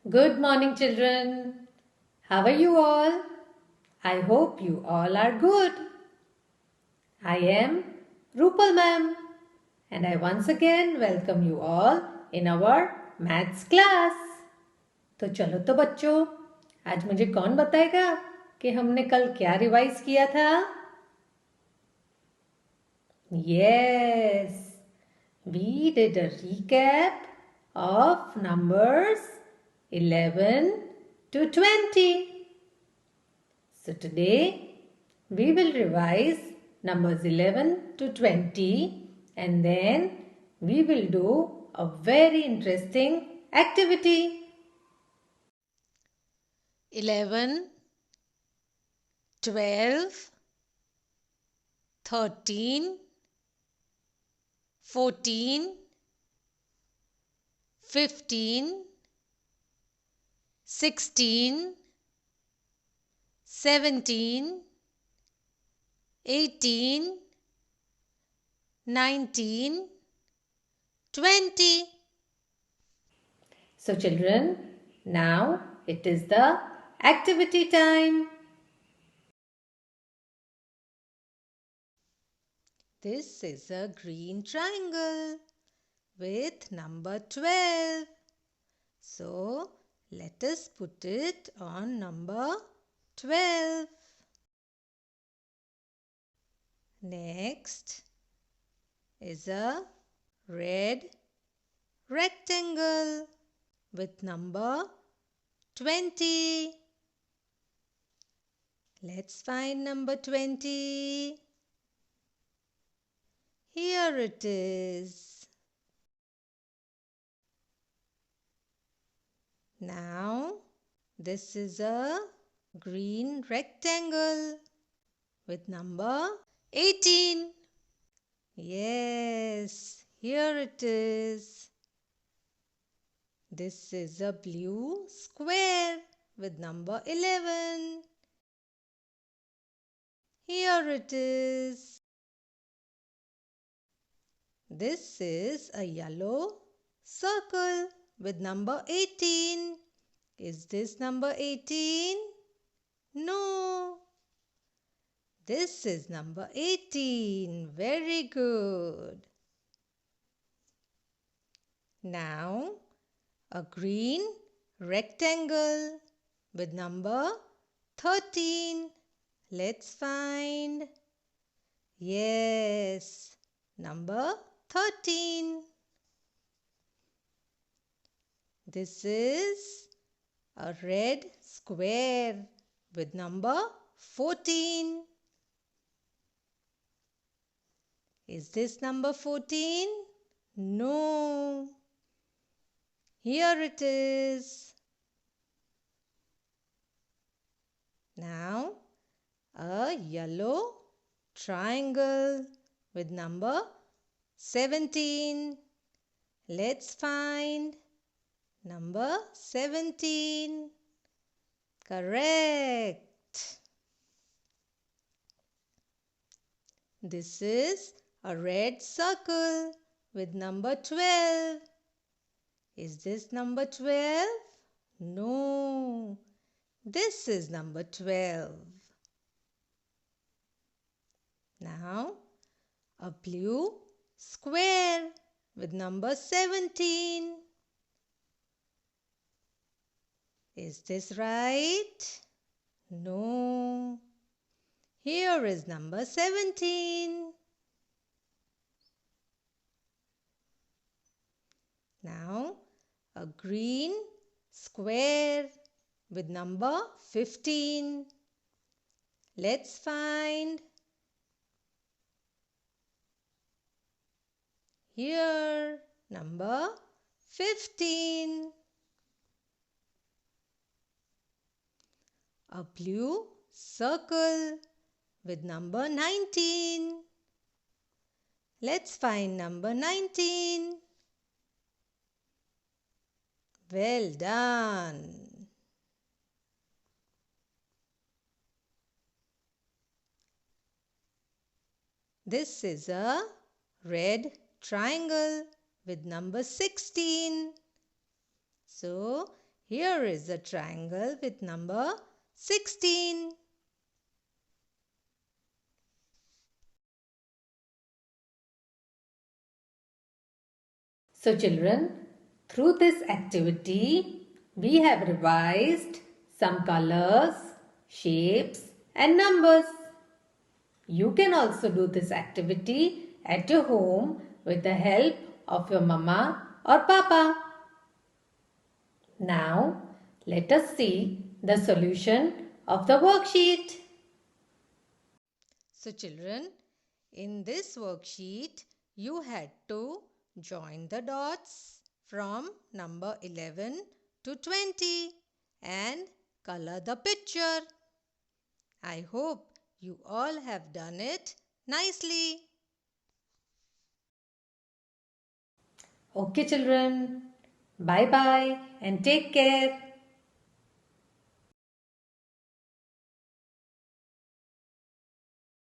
Good morning, children. How are you all? I hope you all are good. I am Rupal ma'am, and I once again welcome you all in our maths class. तो चलो तो बच्चों, आज मुझे कौन बताएगा कि हमने कल क्या रिवाइज किया था? Yes, we did a recap of numbers 11 to 20. So today we will revise numbers 11 to 20 and then we will do a very interesting activity. 11, 12, 13, 14, 15, 16, 17, 18, 19, 20. So children, now it is the activity time. This is a green triangle with number 12. So let us put it on number 12. Next is a red rectangle with number 20. Let's find number 20. Here it is. Now this is a green rectangle with number 18. Yes, here it is. This is a blue square with number 11. Here it is. This is a yellow circle with number 18. Is this number 18? No. This is number 18. Very good. Now, a green rectangle with number 13. Let's find. Yes, number 13. This is a red square with number 14. Is this number 14? No. Here it is. Now, a yellow triangle with number 17. Let's find number 17. Correct. This is a red circle with number 12. Is this number 12? No. This is number 12. Now, a blue square with number 17. Is this right? No. Here is number 17. Now, a green square with number 15. Let's find. Here, number 15. A blue circle with number 19. Let's find number 19. Well done. This is a red triangle with number 16. So, Here is a triangle with number 16. So children, through this activity, we have revised some colors, shapes and numbers. You can also do this activity at your home with the help of your mama or papa. Now, let us see the solution of the worksheet. So children, in this worksheet, you had to join the dots from number 11 to 20 and color the picture. I hope you all have done it nicely. Okay children, bye bye and take care.